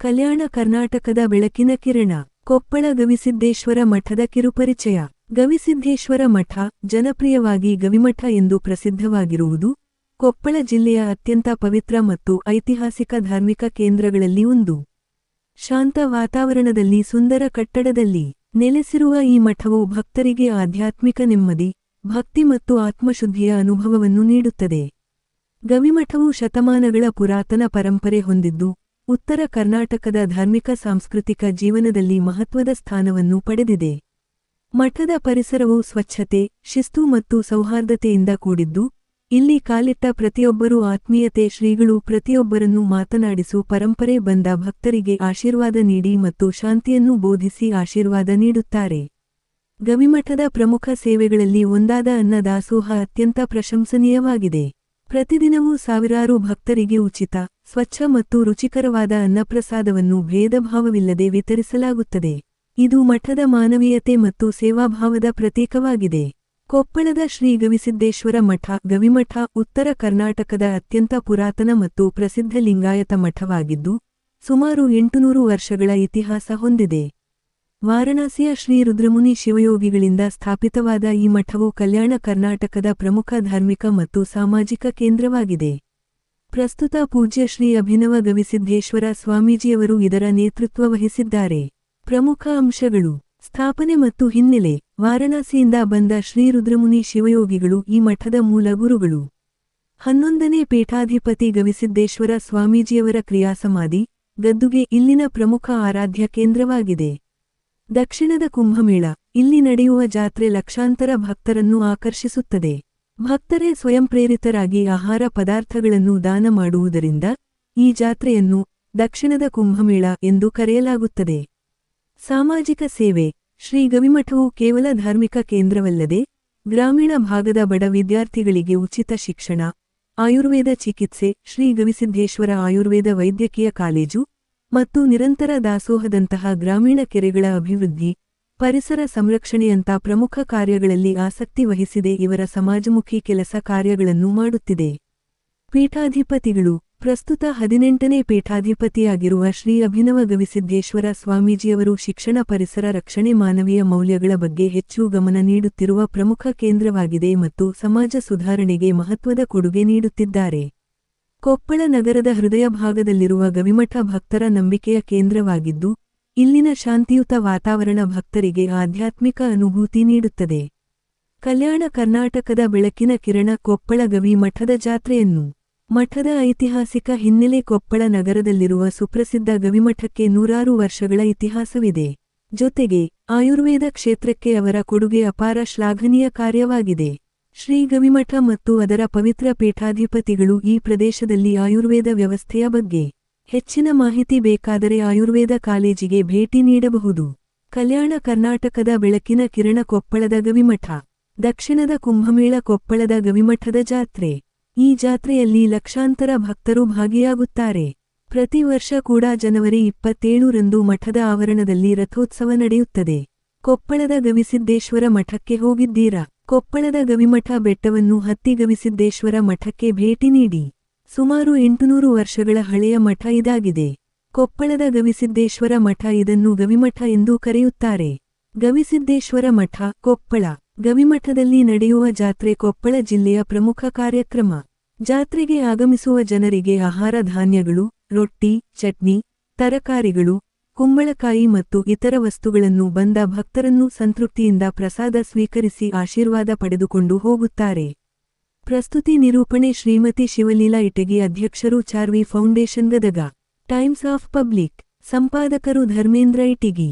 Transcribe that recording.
ಕಲ್ಯಾಣ ಕರ್ನಾಟಕದ ಬೆಳಕಿನ ಕಿರಣ. ಕೊಪ್ಪಳ ಗವಿಸಿದ್ದೇಶ್ವರ ಮಠದ ಕಿರುಪರಿಚಯ. ಗವಿಸಿದ್ದೇಶ್ವರ ಮಠ, ಜನಪ್ರಿಯವಾಗಿ ಗವಿಮಠ ಎಂದು ಪ್ರಸಿದ್ಧವಾಗಿರುವುದು, ಕೊಪ್ಪಳ ಜಿಲ್ಲೆಯ ಅತ್ಯಂತ ಪವಿತ್ರ ಮತ್ತು ಐತಿಹಾಸಿಕ ಧಾರ್ಮಿಕ ಕೇಂದ್ರಗಳಲ್ಲಿ ಒಂದು. ಶಾಂತ ವಾತಾವರಣದಲ್ಲಿ ಸುಂದರ ಕಟ್ಟಡದಲ್ಲಿ ನೆಲೆಸಿರುವ ಈ ಮಠವು ಭಕ್ತರಿಗೆ ಆಧ್ಯಾತ್ಮಿಕ ನೆಮ್ಮದಿ, ಭಕ್ತಿ ಮತ್ತು ಆತ್ಮಶುದ್ಧಿಯ ಅನುಭವವನ್ನು ನೀಡುತ್ತದೆ. ಗವಿಮಠವು ಶತಮಾನಗಳ ಪುರಾತನ ಪರಂಪರೆ ಹೊಂದಿದ್ದು, ಉತ್ತರ ಕರ್ನಾಟಕದ ಧಾರ್ಮಿಕ ಸಾಂಸ್ಕೃತಿಕ ಜೀವನದಲ್ಲಿ ಮಹತ್ವದ ಸ್ಥಾನವನ್ನು ಪಡೆದಿದೆ. ಮಠದ ಪರಿಸರವು ಸ್ವಚ್ಛತೆ, ಶಿಸ್ತು ಮತ್ತು ಸೌಹಾರ್ದತೆಯಿಂದ ಕೂಡಿದ್ದು, ಇಲ್ಲಿ ಕಾಲಿಟ್ಟ ಪ್ರತಿಯೊಬ್ಬರೂ ಆತ್ಮೀಯತೆ. ಶ್ರೀಗಳು ಪ್ರತಿಯೊಬ್ಬರನ್ನು ಮಾತನಾಡಿಸು ಪರಂಪರೆ ಬಂದ ಭಕ್ತರಿಗೆ ಆಶೀರ್ವಾದ ನೀಡಿ ಮತ್ತು ಶಾಂತಿಯನ್ನು ಬೋಧಿಸಿ ಆಶೀರ್ವಾದ ನೀಡುತ್ತಾರೆ. ಗವಿಮಠದ ಪ್ರಮುಖ ಸೇವೆಗಳಲ್ಲಿ ಒಂದಾದ ಅನ್ನ ದಾಸೋಹ ಅತ್ಯಂತ ಪ್ರಶಂಸನೀಯವಾಗಿದೆ. ಪ್ರತಿದಿನವೂ ಸಾವಿರಾರು ಭಕ್ತರಿಗೆ ಉಚಿತ, ಸ್ವಚ್ಛ ಮತ್ತು ರುಚಿಕರವಾದ ಅನ್ನಪ್ರಸಾದವನ್ನು ಭೇದಭಾವವಿಲ್ಲದೆ ವಿತರಿಸಲಾಗುತ್ತದೆ. ಇದು ಮಠದ ಮಾನವೀಯತೆ ಮತ್ತು ಸೇವಾಭಾವದ ಪ್ರತೀಕವಾಗಿದೆ. ಕೊಪ್ಪಳದ ಶ್ರೀ ಗವಿಸಿದ್ದೇಶ್ವರ ಮಠ, ಗವಿಮಠ, ಉತ್ತರ ಕರ್ನಾಟಕದ ಅತ್ಯಂತ ಪುರಾತನ ಮತ್ತು ಪ್ರಸಿದ್ಧ ಲಿಂಗಾಯತ ಮಠವಾಗಿದ್ದು, ಸುಮಾರು 800 ವರ್ಷಗಳ ಇತಿಹಾಸ ಹೊಂದಿದೆ. ವಾರಣಾಸಿಯ ಶ್ರೀ ರುದ್ರಮುನಿ ಶಿವಯೋಗಿಗಳಿಂದ ಸ್ಥಾಪಿತವಾದ ಈ ಮಠವು ಕಲ್ಯಾಣ ಕರ್ನಾಟಕದ ಪ್ರಮುಖ ಧಾರ್ಮಿಕ ಮತ್ತು ಸಾಮಾಜಿಕ ಕೇಂದ್ರವಾಗಿದೆ. ಪ್ರಸ್ತುತ ಪೂಜ್ಯ ಶ್ರೀ ಅಭಿನವ ಗವಿಸಿದ್ದೇಶ್ವರ ಸ್ವಾಮೀಜಿಯವರು ಇದರ ನೇತೃತ್ವ ವಹಿಸಿದ್ದಾರೆ. ಪ್ರಮುಖ ಅಂಶಗಳು: ಸ್ಥಾಪನೆ ಮತ್ತು ಹಿನ್ನೆಲೆ. ವಾರಣಾಸಿಯಿಂದ ಬಂದ ಶ್ರೀ ರುದ್ರಮುನಿ ಶಿವಯೋಗಿಗಳು ಈ ಮಠದ ಮೂಲ ಗುರುಗಳು. 11ನೇ ಪೀಠಾಧಿಪತಿ ಗವಿಸಿದ್ದೇಶ್ವರ ಸ್ವಾಮೀಜಿಯವರ ಕ್ರಿಯಾಸಮಾಧಿ, ಗದ್ದುಗೆ ಇಲ್ಲಿನ ಪ್ರಮುಖ ಆರಾಧ್ಯ ಕೇಂದ್ರವಾಗಿದೆ. ದಕ್ಷಿಣದ ಕುಂಭಮೇಳ. ಇಲ್ಲಿ ನಡೆಯುವ ಜಾತ್ರೆ ಲಕ್ಷಾಂತರ ಭಕ್ತರನ್ನು ಆಕರ್ಷಿಸುತ್ತದೆ. ಭಕ್ತರೇ ಸ್ವಯಂಪ್ರೇರಿತರಾಗಿ ಆಹಾರ ಪದಾರ್ಥಗಳನ್ನು ದಾನ ಮಾಡುವುದರಿಂದ ಈ ಜಾತ್ರೆಯನ್ನು ದಕ್ಷಿಣದ ಕುಂಭಮೇಳ ಎಂದು ಕರೆಯಲಾಗುತ್ತದೆ. ಸಾಮಾಜಿಕ ಸೇವೆ. ಶ್ರೀ ಗವಿಮಠವು ಕೇವಲ ಧಾರ್ಮಿಕ ಕೇಂದ್ರವಲ್ಲದೆ, ಗ್ರಾಮೀಣ ಭಾಗದ ಬಡ ವಿದ್ಯಾರ್ಥಿಗಳಿಗೆ ಉಚಿತ ಶಿಕ್ಷಣ, ಆಯುರ್ವೇದ ಚಿಕಿತ್ಸೆ, ಶ್ರೀ ಗವಿಸಿದ್ದೇಶ್ವರ ಆಯುರ್ವೇದ ವೈದ್ಯಕೀಯ ಕಾಲೇಜು ಮತ್ತು ನಿರಂತರ ದಾಸೋಹದಂತಹ ಗ್ರಾಮೀಣ ಕೆರೆಗಳ ಅಭಿವೃದ್ಧಿ, ಪರಿಸರ ಸಂರಕ್ಷಣೆಯಂಥ ಪ್ರಮುಖ ಕಾರ್ಯಗಳಲ್ಲಿ ಆಸಕ್ತಿ ವಹಿಸಿದೆ. ಇವರ ಸಮಾಜಮುಖಿ ಕೆಲಸ ಕಾರ್ಯಗಳನ್ನು ಮಾಡುತ್ತಿದೆ. ಪೀಠಾಧಿಪತಿಗಳು. ಪ್ರಸ್ತುತ 18ನೇ ಪೀಠಾಧಿಪತಿಯಾಗಿರುವ ಶ್ರೀ ಅಭಿನವ ಗವಿಸಿದ್ದೇಶ್ವರ ಸ್ವಾಮೀಜಿಯವರು ಶಿಕ್ಷಣ, ಪರಿಸರ ರಕ್ಷಣೆ, ಮಾನವೀಯ ಮೌಲ್ಯಗಳ ಬಗ್ಗೆ ಹೆಚ್ಚು ಗಮನ ನೀಡುತ್ತಿರುವ ಪ್ರಮುಖ ಕೇಂದ್ರವಾಗಿದೆ ಮತ್ತು ಸಮಾಜ ಸುಧಾರಣೆಗೆ ಮಹತ್ವದ ಕೊಡುಗೆ ನೀಡುತ್ತಿದ್ದಾರೆ. ಕೊಪ್ಪಳ ನಗರದ ಹೃದಯ ಭಾಗದಲ್ಲಿರುವ ಗವಿಮಠ ಭಕ್ತರ ನಂಬಿಕೆಯ ಕೇಂದ್ರವಾಗಿದ್ದು, ಇಲ್ಲಿನ ಶಾಂತಿಯುತ ವಾತಾವರಣ ಭಕ್ತರಿಗೆ ಆಧ್ಯಾತ್ಮಿಕ ಅನುಭೂತಿ ನೀಡುತ್ತದೆ. ಕಲ್ಯಾಣ ಕರ್ನಾಟಕದ ಬೆಳಕಿನ ಕಿರಣ. ಕೊಪ್ಪಳ ಗವಿ ಮಠದ ಜಾತ್ರೆಯನ್ನು. ಮಠದ ಐತಿಹಾಸಿಕ ಹಿನ್ನೆಲೆ. ಕೊಪ್ಪಳ ನಗರದಲ್ಲಿರುವ ಸುಪ್ರಸಿದ್ಧ ಗವಿಮಠಕ್ಕೆ 100 ವರ್ಷಗಳ ಇತಿಹಾಸವಿದೆ. ಜೊತೆಗೆ ಆಯುರ್ವೇದ ಕ್ಷೇತ್ರಕ್ಕೆ ಅವರ ಕೊಡುಗೆ ಅಪಾರ, ಶ್ಲಾಘನೀಯ ಕಾರ್ಯವಾಗಿದೆ. ಶ್ರೀ ಗವಿಮಠ ಮತ್ತು ಅದರ ಪವಿತ್ರ ಪೀಠಾಧಿಪತಿಗಳು ಈ ಪ್ರದೇಶದಲ್ಲಿ ಆಯುರ್ವೇದ ವ್ಯವಸ್ಥೆಯ ಬಗ್ಗೆ ಹೆಚ್ಚಿನ ಮಾಹಿತಿ ಬೇಕಾದರೆ ಆಯುರ್ವೇದ ಕಾಲೇಜಿಗೆ ಭೇಟಿ ನೀಡಬಹುದು. ಕಲ್ಯಾಣ ಕರ್ನಾಟಕದ ಬೆಳಕಿನ ಕಿರಣ. ಕೊಪ್ಪಳದ ಗವಿಮಠ. ದಕ್ಷಿಣದ ಕುಂಭಮೇಳ. ಕೊಪ್ಪಳದ ಗವಿಮಠದ ಜಾತ್ರೆ. ಈ ಜಾತ್ರೆಯಲ್ಲಿ ಲಕ್ಷಾಂತರ ಭಕ್ತರು ಭಾಗಿಯಾಗುತ್ತಾರೆ. ಪ್ರತಿ ವರ್ಷ ಕೂಡ ಜನವರಿ 27ರಂದು ಮಠದ ಆವರಣದಲ್ಲಿ ರಥೋತ್ಸವ ನಡೆಯುತ್ತದೆ. ಕೊಪ್ಪಳದ ಗವಿಸಿದ್ದೇಶ್ವರ ಮಠಕ್ಕೆ ಹೋಗಿದ್ದೀರಾ? ಕೊಪ್ಪಳದ ಗವಿಮಠ ಬೆಟ್ಟವನ್ನು ಹತ್ತಿ ಗವಿಸಿದ್ದೇಶ್ವರ ಮಠಕ್ಕೆ ಭೇಟಿ ನೀಡಿ. ಸುಮಾರು 800 ವರ್ಷಗಳ ಹಳೆಯ ಮಠ ಇದಾಗಿದೆ. ಕೊಪ್ಪಳದ ಗವಿಸಿದ್ದೇಶ್ವರ ಮಠ. ಇದನ್ನು ಗವಿಮಠ ಎಂದೂ ಕರೆಯುತ್ತಾರೆ. ಗವಿಸಿದ್ದೇಶ್ವರ ಮಠ, ಕೊಪ್ಪಳ. ಗವಿಮಠದಲ್ಲಿ ನಡೆಯುವ ಜಾತ್ರೆ ಕೊಪ್ಪಳ ಜಿಲ್ಲೆಯ ಪ್ರಮುಖ ಕಾರ್ಯಕ್ರಮ. ಜಾತ್ರೆಗೆ ಆಗಮಿಸುವ ಜನರಿಗೆ ಆಹಾರ ಧಾನ್ಯಗಳು, ರೊಟ್ಟಿ, ಚಟ್ನಿ, ತರಕಾರಿಗಳು, ಕುಂಬಳಕಾಯಿ ಮತ್ತು ಇತರ ವಸ್ತುಗಳನ್ನು ಬಂದ ಭಕ್ತರನ್ನು ಸಂತೃಪ್ತಿಯಿಂದ ಪ್ರಸಾದ ಸ್ವೀಕರಿಸಿ ಆಶೀರ್ವಾದ ಪಡೆದುಕೊಂಡು ಹೋಗುತ್ತಾರೆ. ಪ್ರಸ್ತುತಿ ನಿರೂಪಣೆ ಶ್ರೀಮತಿ ಶಿವಲೀಲಾ ಇಟಗಿ. ಅಧ್ಯಕ್ಷರು Charvi foundation Gadag. Times of Public. ಸಂಪಾದಕರು ಧರ್ಮೇಂದ್ರ ಇಟಗಿ.